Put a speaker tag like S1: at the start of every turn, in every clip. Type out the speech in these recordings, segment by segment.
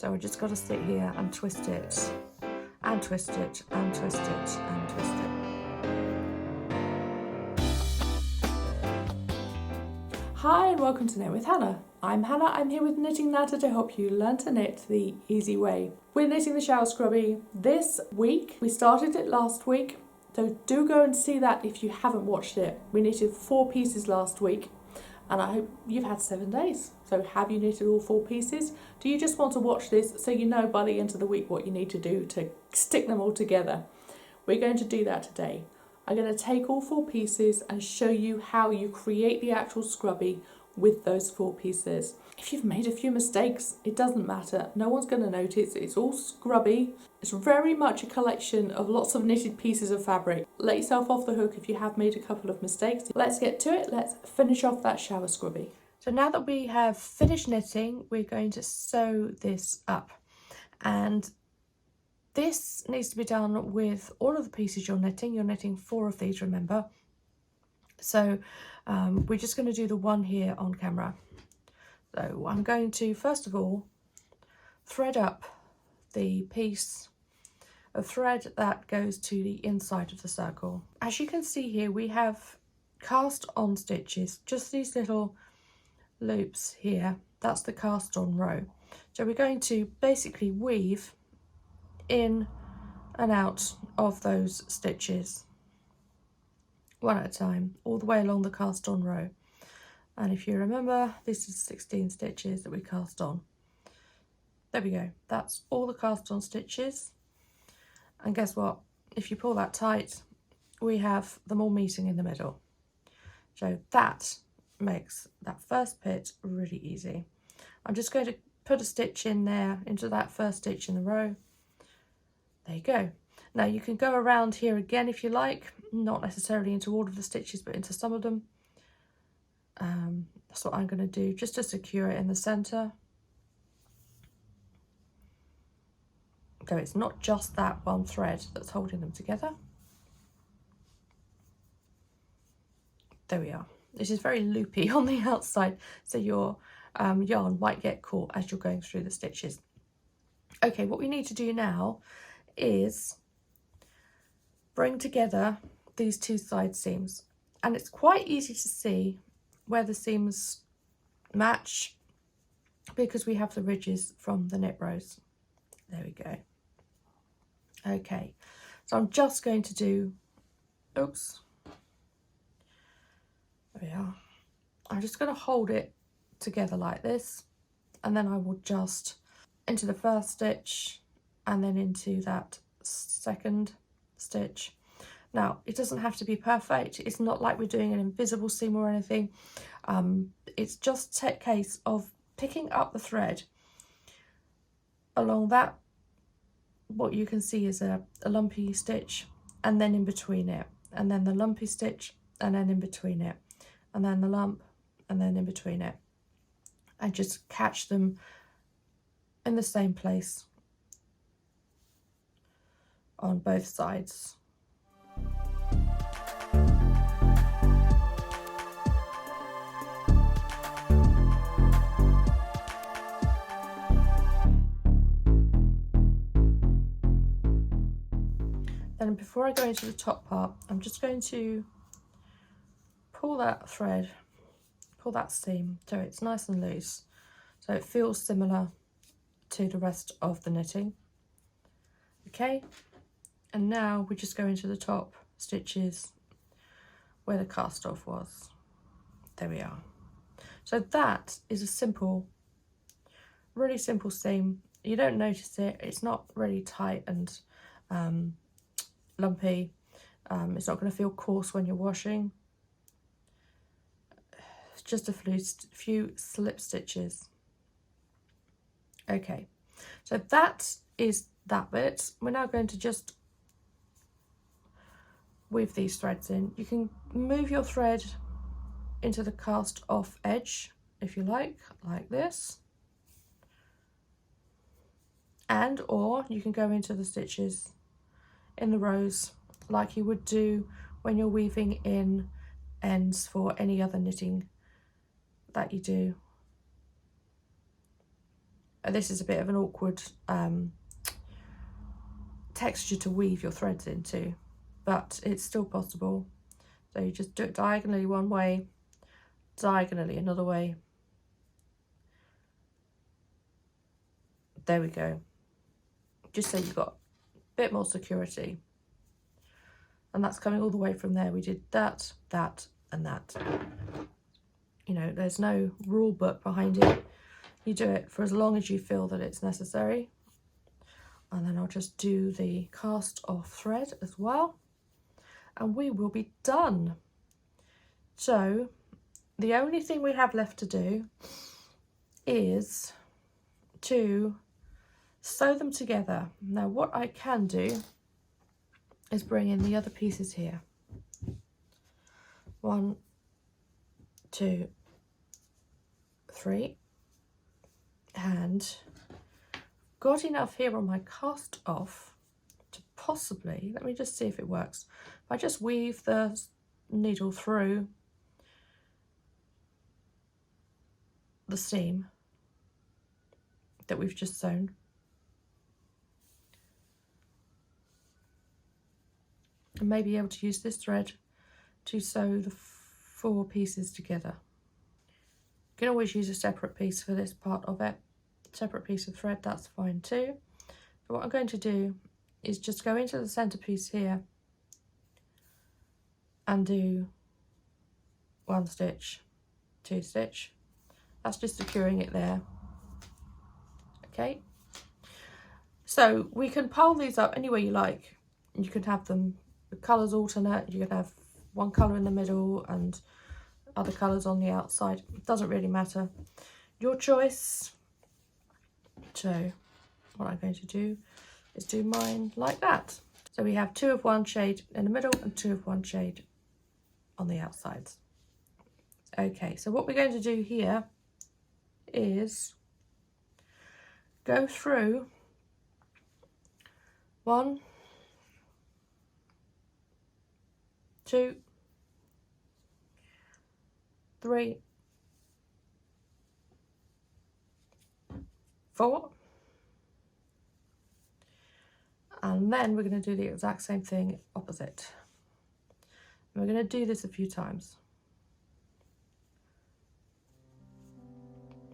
S1: So I just got to sit here and twist it, and twist it, and twist it, and twist it. Hi and welcome to Knit with Hannah. I'm Hannah, I'm here with Knitting Natter to help you learn to knit the easy way. We're knitting the Shower Scrubbie this week. We started it last week, so do go and see that if you haven't watched it. We knitted 4 pieces last week and I hope you've had 7 days. So have you knitted all 4 pieces? Do you just want to watch this so you know by the end of the week what you need to do to stick them all together? We're going to do that today. I'm going to take all 4 pieces and show you how you create the actual scrubby with those 4 pieces. If you've made a few mistakes, it doesn't matter. No one's going to notice. It's all scrubby. It's very much a collection of lots of knitted pieces of fabric. Let yourself off the hook if you have made a couple of mistakes. Let's get to it. Let's finish off that shower scrubby. So now that we have finished knitting, we're going to sew this up. And this needs to be done with all of the pieces you're knitting. You're knitting 4 of these, remember. So we're just going to do the one here on camera. So I'm going to, first of all, thread up the piece of thread that goes to the inside of the circle. As you can see here, we have cast on stitches, just these little loops here. That's the cast on row. So we're going to basically weave in and out of those stitches one at a time, all the way along the cast on row. And if you remember, this is 16 stitches that we cast on. There we go, that's all the cast on stitches. And guess what, if you pull that tight, we have them all meeting in the middle. So that makes that first bit really easy. I'm just going to put a stitch in there into that first stitch in the row. There you go. Now you can go around here again if you like, not necessarily into all of the stitches but into some of them. That's what I'm going to do just to secure it in the centre. So it's not just that one thread that's holding them together. There we are. This is very loopy on the outside, so your yarn might get caught as you're going through the stitches. Okay, what we need to do now is bring together these 2 side seams, and it's quite easy to see where the seams match because we have the ridges from the knit rows. There we go. Okay, so I'm just going to do, oops, there we are. I'm just going to hold it together like this, and then I will just into the first stitch and then into that second stitch. Now, it doesn't have to be perfect. It's not like we're doing an invisible seam or anything. It's just a case of picking up the thread along that, what you can see is a lumpy stitch, and then in between it, and then the lumpy stitch, and then in between it, and then the lump, and then in between it, and just catch them in the same place on both sides. Then before I go into the top part, I'm just going to pull that thread, pull that seam so it's nice and loose, so it feels similar to the rest of the knitting. Okay, and now we just go into the top stitches where the cast off was. There we are. So that is a simple, really simple seam. You don't notice it, it's not really tight and lumpy. It's not going to feel coarse when you're washing. It's just a few slip stitches. Okay, so that is that bit. We're now going to just weave these threads in. You can move your thread into the cast off edge if you like this, and or you can go into the stitches in the rows like you would do when you're weaving in ends for any other knitting that you do. this is a bit of an awkward texture to weave your threads into, but it's still possible. So you just do it diagonally one way, diagonally another way. There we go. Just so you've got a bit more security. And that's coming all the way from there. We did that, that, and that. You know, there's no rule book behind it. You do it for as long as you feel that it's necessary. And then I'll just do the cast off thread as well. And we will be done. So the only thing we have left to do is to sew them together. Now what I can do is bring in the other pieces here. 1, 2, 3, and got enough here on my cast off to possibly, let me just see if it works. If I just weave the needle through the seam that we've just sewn, and maybe able to use this thread to sew the 4 pieces together. You can always use a separate piece for this part of it, separate piece of thread, that's fine too. But what I'm going to do is just go into the center piece here and do 1 stitch, 2 stitch. That's just securing it there. Okay, so we can pile these up any way you like. You can have them, the colours alternate, you can have one colour in the middle and other colours on the outside. It doesn't really matter, your choice. So what I'm going to do is do mine like that. So we have 2 of one shade in the middle and 2 of one shade on the outsides. Okay, so what we're going to do here is go through 1, 2, 3, 4, and then we're going to do the exact same thing opposite. And we're going to do this a few times.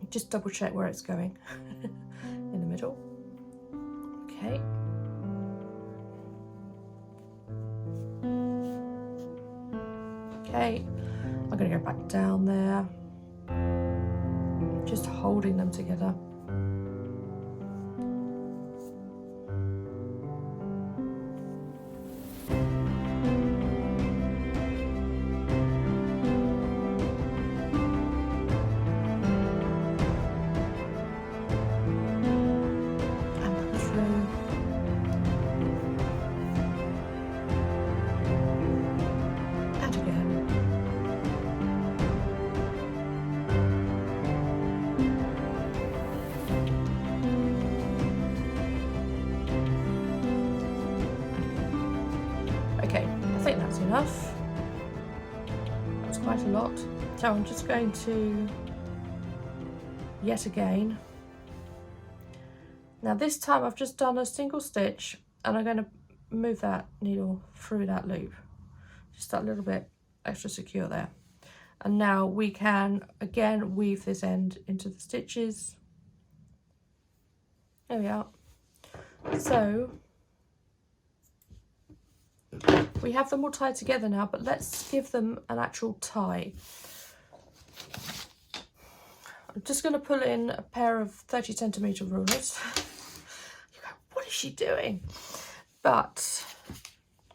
S1: Just double check where it's going. In the middle. Okay. Okay, I'm going to go back down there, just holding them together. Enough. That's quite a lot. So I'm just going to, yet again, now this time I've just done a single stitch and I'm going to move that needle through that loop, just that little bit extra secure there. And now we can again weave this end into the stitches. There we are. So we have them all tied together now, but let's give them an actual tie. I'm just going to pull in a pair of 30cm rulers. You go, what is she doing? But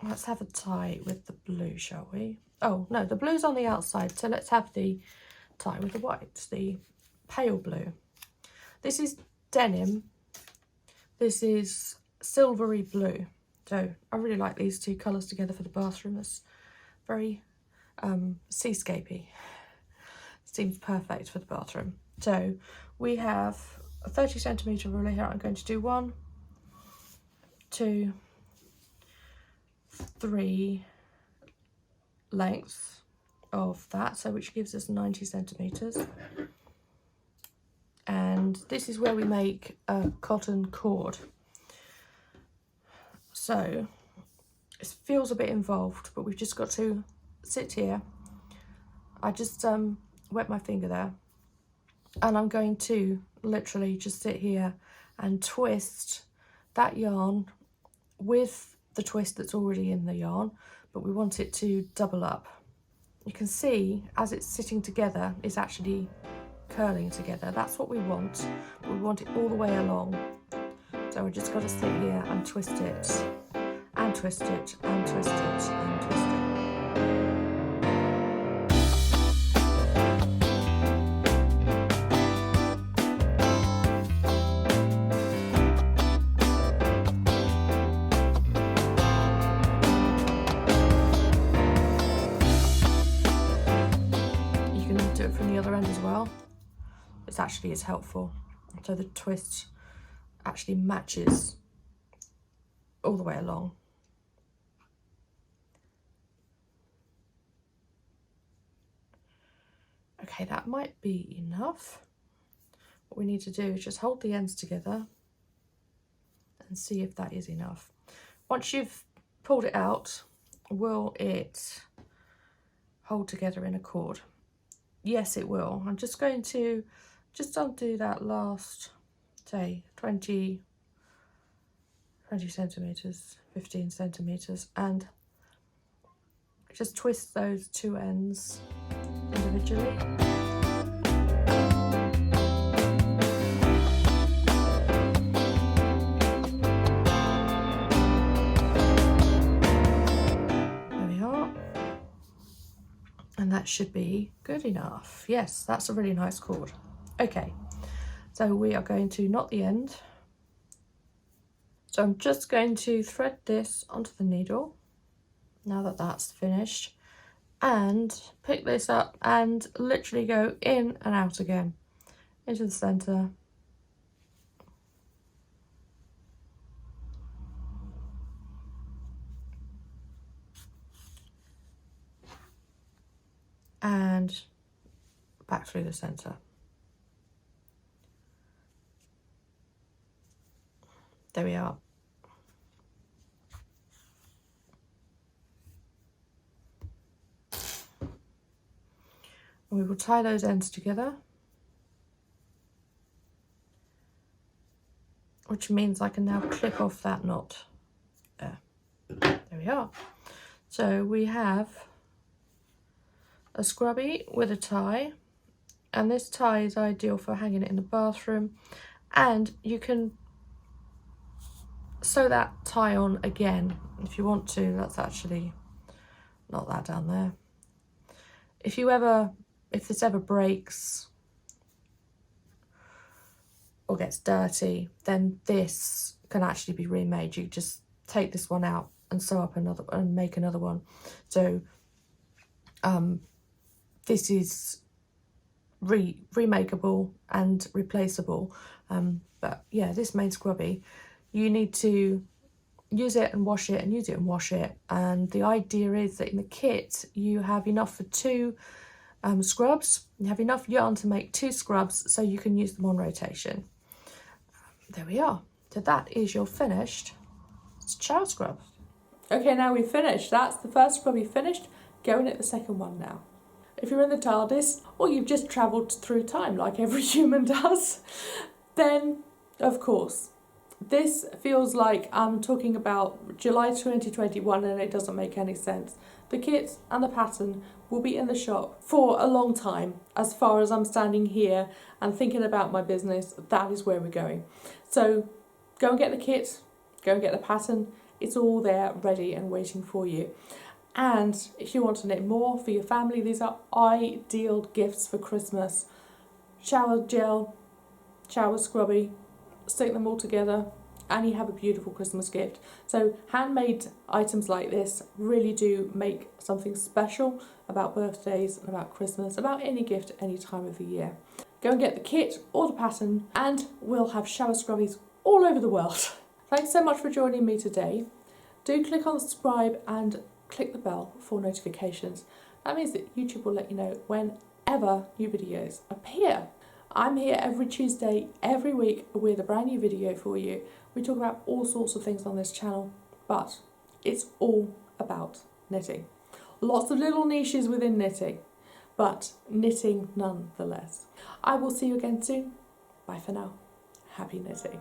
S1: let's have a tie with the blue, shall we? Oh, no, the blue's on the outside, so let's have the tie with the white, the pale blue. This is denim. This is silvery blue. So I really like these 2 colours together for the bathroom. It's very seascapey. Seems perfect for the bathroom. So we have a 30cm ruler here. I'm going to do 1, 2, 3 lengths of that, so which gives us 90 centimetres. and this is where we make a cotton cord. So it feels a bit involved, but we've just got to sit here. I just wet my finger there, and I'm going to literally just sit here and twist that yarn with the twist that's already in the yarn, but we want it to double up. You can see as it's sitting together, it's actually curling together. That's what we want, but we want it all the way along. So we just got to sit here and twist it, and twist it, and twist it, and twist it. You can do it from the other end as well. It actually is helpful. So the twist actually matches all the way along. Okay, that might be enough. What we need to do is just hold the ends together and see if that is enough. Once you've pulled it out, will it hold together in a cord? Yes, it will. I'm just going to just undo that last, say, 20 centimetres, 15 centimetres, and just twist those two ends individually. There we are. And that should be good enough. Yes, that's a really nice cord. Okay, so we are going to knot the end. So I'm just going to thread this onto the needle, now that that's finished, and pick this up and literally go in and out again, into the centre. And back through the centre. There we are. And we will tie those ends together, which means I can now clip off that knot. There we are. So we have a scrubby with a tie, and this tie is ideal for hanging it in the bathroom, and you can sew that tie on again if you want to. That's actually not that down there. If this ever breaks or gets dirty, then this can actually be remade. You just take this one out and sew up another and make another one. So this is remakeable and replaceable. But yeah, this main scrubby, you need to use it and wash it and use it and wash it. And the idea is that in the kit, you have enough for 2 scrubs. You have enough yarn to make 2 scrubs, so you can use them on rotation. There we are. So that is your finished shower scrub. Okay, now we've finished. That's the first scrubby finished. Going at the second one now. If you're in the TARDIS, or you've just travelled through time like every human does, then of course this feels like I'm talking about July 2021, and it doesn't make any sense. The kit and the pattern will be in the shop for a long time. As far as I'm standing here and thinking about my business, that is where we're going. So go and get the kit, go and get the pattern. It's all there ready and waiting for you. And if you want to knit more for your family, these are ideal gifts for Christmas. Shower gel, shower scrubby, stick them all together and you have a beautiful Christmas gift. So handmade items like this really do make something special about birthdays and about Christmas, about any gift at any time of the year. Go and get the kit or the pattern and we'll have shower scrubbies all over the world. Thanks so much for joining me today. Do click on subscribe and click the bell for notifications. That means that YouTube will let you know whenever new videos appear. I'm here every Tuesday, every week, with a brand new video for you. We talk about all sorts of things on this channel, but it's all about knitting. Lots of little niches within knitting, but knitting nonetheless. I will see you again soon. Bye for now. Happy knitting.